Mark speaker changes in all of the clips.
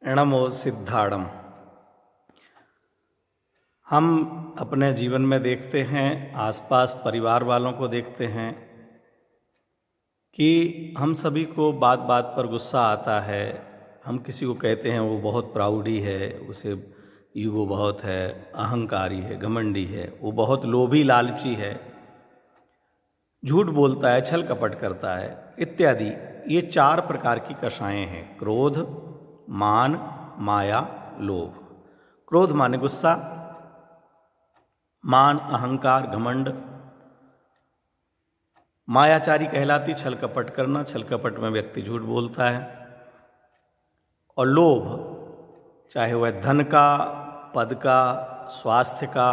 Speaker 1: नमो सिद्धाड़म। हम अपने जीवन में देखते हैं, आसपास परिवार वालों को देखते हैं कि हम सभी को बात बात पर गुस्सा आता है। हम किसी को कहते हैं वो बहुत प्राउडी है, उसे ईगो बहुत है, अहंकारी है, घमंडी है, वो बहुत लोभी लालची है, झूठ बोलता है, छल कपट करता है इत्यादि। ये 4 प्रकार की कषायें हैं: क्रोध, मान, माया, लोभ। क्रोध माने गुस्सा, मान अहंकार घमंड, मायाचारी कहलाती छल कपट करना, छल कपट में व्यक्ति झूठ बोलता है, और लोभ चाहे वह धन का, पद का, स्वास्थ्य का,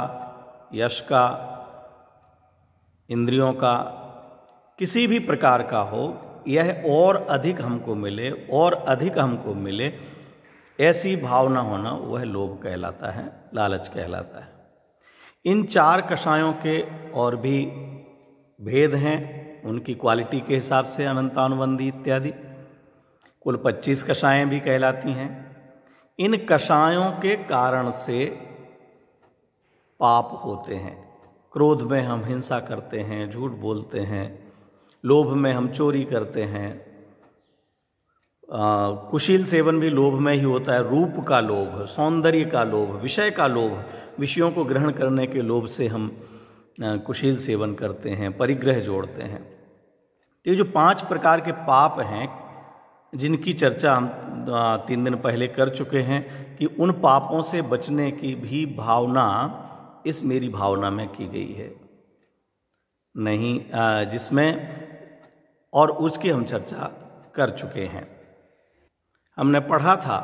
Speaker 1: यश का, इंद्रियों का, किसी भी प्रकार का हो, यह और अधिक हमको मिले और अधिक हमको मिले, ऐसी भावना होना वह लोभ कहलाता है, लालच कहलाता है। इन 4 कषायों के और भी भेद हैं, उनकी क्वालिटी के हिसाब से अनंतानुबंधी इत्यादि। कुल 25 कषायें भी कहलाती हैं। इन कषायों के कारण से पाप होते हैं। क्रोध में हम हिंसा करते हैं, झूठ बोलते हैं, लोभ में हम चोरी करते हैं, कुशील सेवन भी लोभ में ही होता है। रूप का लोभ, सौंदर्य का लोभ, विषय का लोभ, विषयों को ग्रहण करने के लोभ से हम कुशील सेवन करते हैं, परिग्रह जोड़ते हैं। ये जो 5 प्रकार के पाप हैं जिनकी चर्चा हम 3 दिन पहले कर चुके हैं कि उन पापों से बचने की भी भावना इस मेरी भावना में की गई है नहीं, जिसमें और उसकी हम चर्चा कर चुके हैं। हमने पढ़ा था,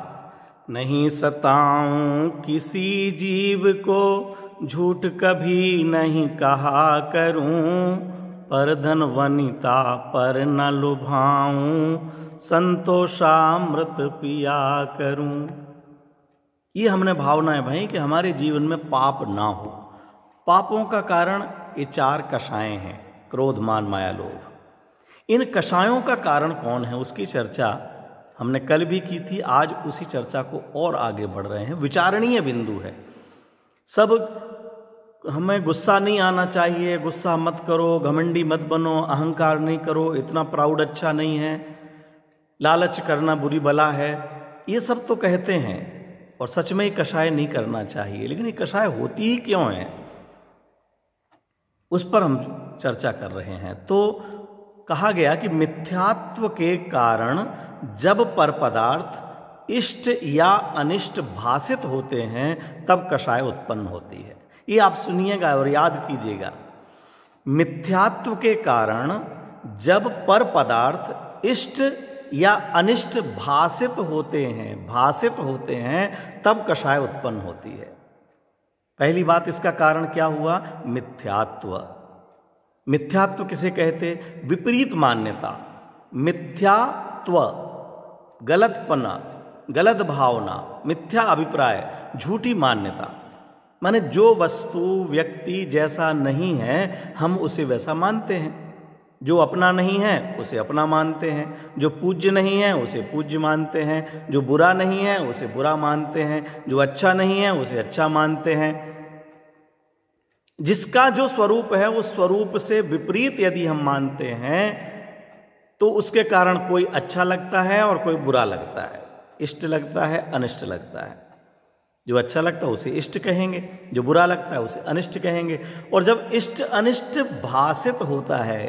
Speaker 1: नहीं सताऊं किसी जीव को, झूठ कभी नहीं कहा करूं, पर धन वनिता पर न लुभाऊं, संतोषामृत पिया करूं। ये हमने भावना है भाई कि हमारे जीवन में पाप ना हो। पापों का कारण ये 4 कषायें हैं: क्रोध, मान, माया, लोभ। इन कषायों का कारण कौन है उसकी चर्चा हमने कल भी की थी। आज उसी चर्चा को और आगे बढ़ रहे हैं। विचारणीय बिंदु है। सब हमें गुस्सा नहीं आना चाहिए, गुस्सा मत करो, घमंडी मत बनो, अहंकार नहीं करो, इतना प्राउड अच्छा नहीं है, लालच करना बुरी बला है, ये सब तो कहते हैं और सच में ही कषाय नहीं करना चाहिए। लेकिन ये कषाय होती ही क्यों है उस पर हम चर्चा कर रहे हैं। तो कहा गया कि मिथ्यात्व के कारण जब पर पदार्थ इष्ट या अनिष्ट भासित होते हैं तब कषाय उत्पन्न होती है। ये आप सुनिएगा और याद कीजिएगा। मिथ्यात्व के कारण जब पर पदार्थ इष्ट या अनिष्ट भासित होते हैं तब कषाय उत्पन्न होती है। पहली बात, इसका कारण क्या हुआ? मिथ्यात्व। मिथ्यात्व किसे कहते? विपरीत मान्यता, मिथ्यात्व, गलतपना, गलत भावना, मिथ्या अभिप्राय, झूठी मान्यता। माने जो वस्तु व्यक्ति जैसा नहीं है हम उसे वैसा मानते हैं, जो अपना नहीं है उसे अपना मानते हैं, जो पूज्य नहीं है उसे पूज्य मानते हैं, जो बुरा नहीं है उसे बुरा मानते हैं, जो अच्छा नहीं है उसे अच्छा मानते हैं। जिसका जो स्वरूप है उस स्वरूप से विपरीत यदि हम मानते हैं तो उसके कारण कोई अच्छा लगता है और कोई बुरा लगता है, इष्ट लगता है, अनिष्ट लगता है। जो अच्छा लगता है उसे इष्ट कहेंगे, जो बुरा लगता है उसे अनिष्ट कहेंगे। और जब इष्ट अनिष्ट भासित होता है,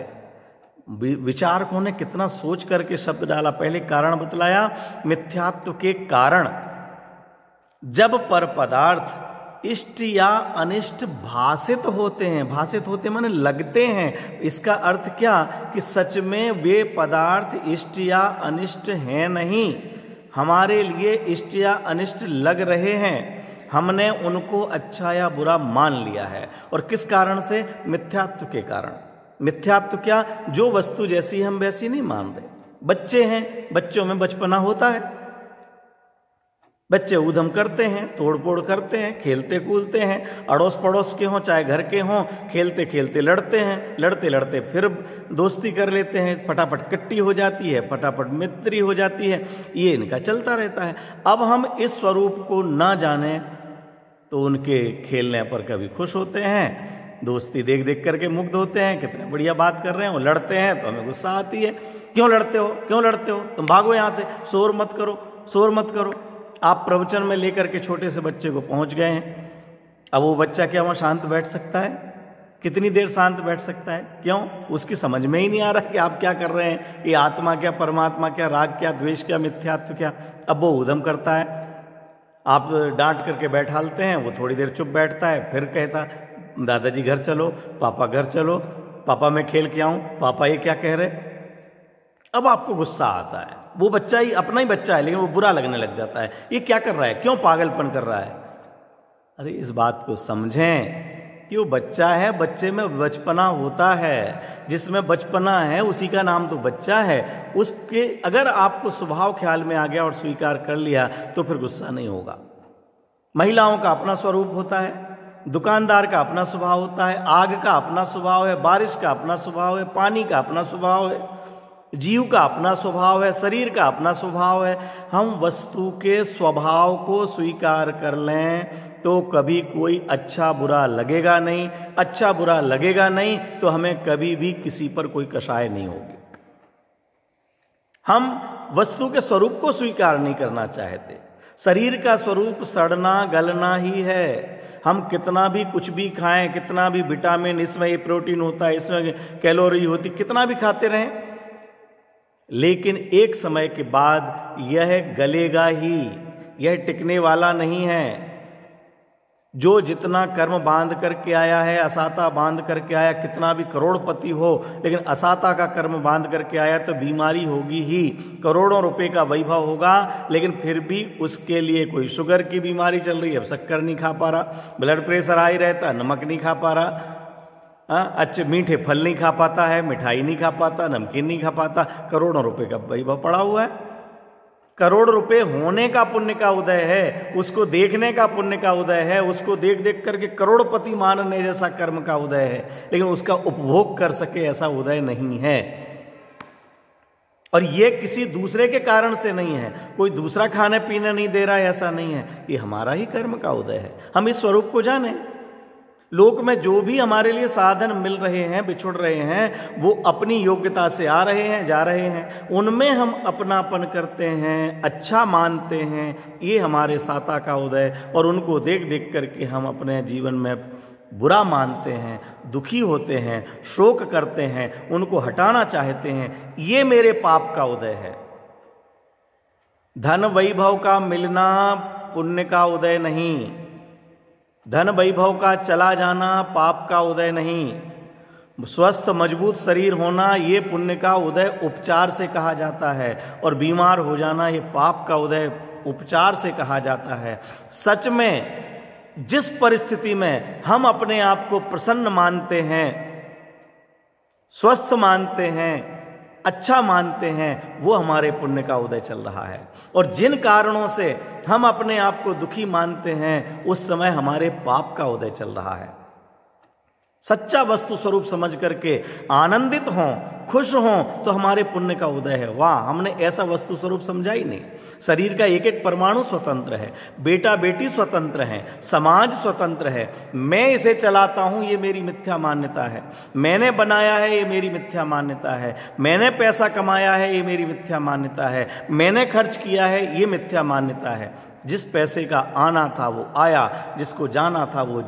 Speaker 1: विचारकों ने कितना सोच करके शब्द डाला। पहले कारण बतलाया, मिथ्यात्व के कारण जब पर पदार्थ इष्ट या अनिष्ट भासित होते हैं। भासित होते माने लगते हैं। इसका अर्थ क्या कि सच में वे पदार्थ इष्ट या अनिष्ट हैं नहीं, हमारे लिए इष्ट या अनिष्ट लग रहे हैं, हमने उनको अच्छा या बुरा मान लिया है। और किस कारण से? मिथ्यात्व के कारण। मिथ्यात्व क्या? जो वस्तु जैसी हम वैसी नहीं मान रहे। बच्चे हैं, बच्चों में बचपना होता है, बच्चे ऊधम करते हैं, तोड़ फोड़ करते हैं, खेलते कूदते हैं, अड़ोस पड़ोस के हों चाहे घर के हों, खेलते खेलते लड़ते हैं, लड़ते लड़ते फिर दोस्ती कर लेते हैं, फटाफट कट्टी हो जाती है, फटाफट मित्री हो जाती है, ये इनका चलता रहता है। अब हम इस स्वरूप को ना जाने तो उनके खेलने पर कभी खुश होते हैं, दोस्ती देख देख करके मुग्ध होते हैं, कितने बढ़िया बात कर रहे हैं, वो लड़ते हैं तो हमें गुस्सा आती है, क्यों लड़ते हो, क्यों लड़ते हो, तुम भागो यहाँ से, शोर मत करो, शोर मत करो। आप प्रवचन में लेकर के छोटे से बच्चे को पहुंच गए हैं, अब वो बच्चा क्या वहाँ शांत बैठ सकता है? कितनी देर शांत बैठ सकता है? क्यों? उसकी समझ में ही नहीं आ रहा कि आप क्या कर रहे हैं, ये आत्मा क्या, परमात्मा क्या, राग क्या, द्वेष क्या, मिथ्यात्व क्या। अब वो उधम करता है, आप डांट करके बैठालते हैं, वो थोड़ी देर चुप बैठता है, फिर कहता दादाजी घर चलो, पापा घर चलो, पापा मैं खेल के आऊं, पापा ये क्या कह रहे। अब आपको गुस्सा आता है, वो बच्चा ही अपना ही बच्चा है लेकिन वो बुरा लगने लग जाता है, ये क्या कर रहा है, क्यों पागलपन कर रहा है। अरे इस बात को समझें कि वो बच्चा है, बच्चे में बचपना होता है, जिसमें बचपना है उसी का नाम तो बच्चा है। उसके अगर आपको स्वभाव ख्याल में आ गया और स्वीकार कर लिया तो फिर गुस्सा नहीं होगा। महिलाओं का अपना स्वरूप होता है, दुकानदार का अपना स्वभाव होता है, आग का अपना स्वभाव है, बारिश का अपना स्वभाव है, पानी का अपना स्वभाव है, जीव का अपना स्वभाव है, शरीर का अपना स्वभाव है। हम वस्तु के स्वभाव को स्वीकार कर लें तो कभी कोई अच्छा बुरा लगेगा नहीं, अच्छा बुरा लगेगा नहीं तो हमें कभी भी किसी पर कोई कषाय नहीं होगी। हम वस्तु के स्वरूप को स्वीकार नहीं करना चाहते। शरीर का स्वरूप सड़ना गलना ही है। हम कितना भी कुछ भी खाएं, कितना भी विटामिन, इसमें ये प्रोटीन होता है, इसमें कैलोरी होती, कितना भी खाते रहें, लेकिन एक समय के बाद यह गलेगा ही, यह टिकने वाला नहीं है। जो जितना कर्म बांध करके आया है, असाता बांध करके आया, कितना भी करोड़पति हो लेकिन असाता का कर्म बांध करके आया तो बीमारी होगी ही। करोड़ों रुपए का वैभव होगा लेकिन फिर भी उसके लिए कोई शुगर की बीमारी चल रही है, अब शक्कर नहीं खा पा रहा, ब्लड प्रेशर हाई रहता, नमक नहीं खा पा रहा, अच्छे मीठे फल नहीं खा पाता है, मिठाई नहीं खा पाता, नमकीन नहीं खा पाता, करोड़ों रुपए का वैभव पड़ा हुआ है। करोड़ रुपए होने का पुण्य का उदय है, उसको देखने का पुण्य का उदय है, उसको देख देख करके करोड़पति मानने जैसा कर्म का उदय है, लेकिन उसका उपभोग कर सके ऐसा उदय नहीं है। और ये किसी दूसरे के कारण से नहीं है, कोई दूसरा खाने पीने नहीं दे रहा है ऐसा नहीं है, ये हमारा ही कर्म का उदय है। हम इस स्वरूप को जाने। लोक में जो भी हमारे लिए साधन मिल रहे हैं, बिछुड़ रहे हैं, वो अपनी योग्यता से आ रहे हैं, जा रहे हैं, उनमें हम अपनापन करते हैं, अच्छा मानते हैं, ये हमारे साता का उदय। और उनको देख देख करके हम अपने जीवन में बुरा मानते हैं, दुखी होते हैं, शोक करते हैं, उनको हटाना चाहते हैं, ये मेरे पाप का उदय है। धन वैभव का मिलना पुण्य का उदय नहीं, धन वैभव का चला जाना पाप का उदय नहीं। स्वस्थ मजबूत शरीर होना ये पुण्य का उदय उपचार से कहा जाता है, और बीमार हो जाना ये पाप का उदय उपचार से कहा जाता है। सच में जिस परिस्थिति में हम अपने आप को प्रसन्न मानते हैं, स्वस्थ मानते हैं, अच्छा मानते हैं, वो हमारे पुण्य का उदय चल रहा है। और जिन कारणों से हम अपने आप को दुखी मानते हैं, उस समय हमारे पाप का उदय चल रहा है। सच्चा वस्तु स्वरूप समझ करके आनंदित हों, खुश हों, तो हमारे पुण्य का उदय है। वाह, हमने ऐसा वस्तु स्वरूप समझा ही नहीं। शरीर का एक एक परमाणु स्वतंत्र है, बेटा बेटी स्वतंत्र है, समाज स्वतंत्र है। मैं इसे चलाता हूं ये मेरी मिथ्या मान्यता है, मैंने बनाया है ये मेरी मिथ्या मान्यता है, मैंने पैसा कमाया है ये मेरी मिथ्या मान्यता है, मैंने खर्च किया है ये मिथ्या मान्यता है। जिस पैसे का आना था वो आया, जिसको जाना था वो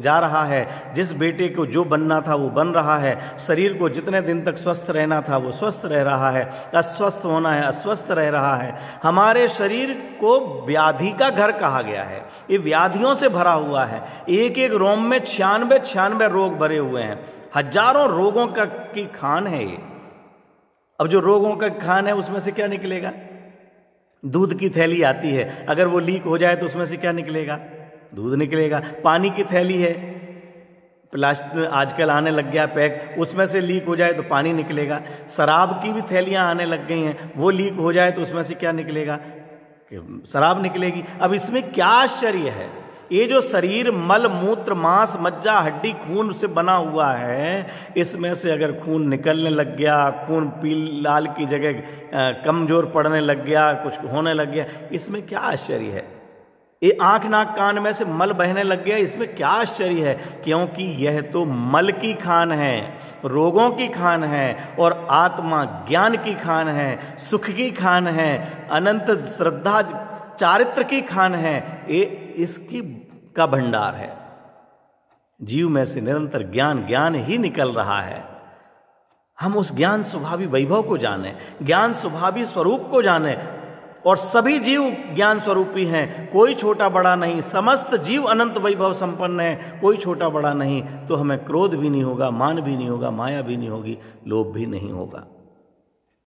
Speaker 1: जा रहा है, जिस बेटे को जो बनना था वो बन रहा है, शरीर को जितने दिन तक स्वस्थ रहना था वो स्वस्थ रह रहा है, अस्वस्थ होना है अस्वस्थ रह रहा है। हमारे शरीर को व्याधि का घर कहा गया है, ये व्याधियों से भरा हुआ है। एक एक रोम में 96 रोग भरे हुए हैं, हजारों रोगों का की खान है ये। अब जो रोगों का खान है उसमें से क्या निकलेगा? दूध की थैली आती है, अगर वो लीक हो जाए तो उसमें से क्या निकलेगा? दूध निकलेगा। पानी की थैली है, प्लास्टिक आजकल आने लग गया पैक, उसमें से लीक हो जाए तो पानी निकलेगा। शराब की भी थैलियां आने लग गई हैं, वो लीक हो जाए तो उसमें से क्या निकलेगा? कि शराब निकलेगी। अब इसमें क्या आश्चर्य है? ये जो शरीर मल मूत्र मांस मज्जा हड्डी खून से बना हुआ है, इसमें से अगर खून निकलने लग गया, खून पील लाल की जगह कमजोर पड़ने लग गया, कुछ होने लग गया, इसमें क्या आश्चर्य है? ये आंख नाक कान में से मल बहने लग गया, इसमें क्या आश्चर्य है? क्योंकि यह तो मल की खान है, रोगों की खान है, और आत्मा ज्ञान की खान है, सुख की खान है, अनंत श्रद्धा चारित्र की खान है। ये इसकी का भंडार है। जीव में से निरंतर ज्ञान ज्ञान ही निकल रहा है। हम उस ज्ञान स्वभावी वैभव को जाने, ज्ञान स्वभावी स्वरूप को जाने, और सभी जीव ज्ञान स्वरूपी हैं, कोई छोटा बड़ा नहीं, समस्त जीव अनंत वैभव संपन्न है, कोई छोटा बड़ा नहीं। तो हमें क्रोध भी नहीं होगा, मान भी नहीं होगा, माया भी नहीं होगी, लोभ भी नहीं होगा।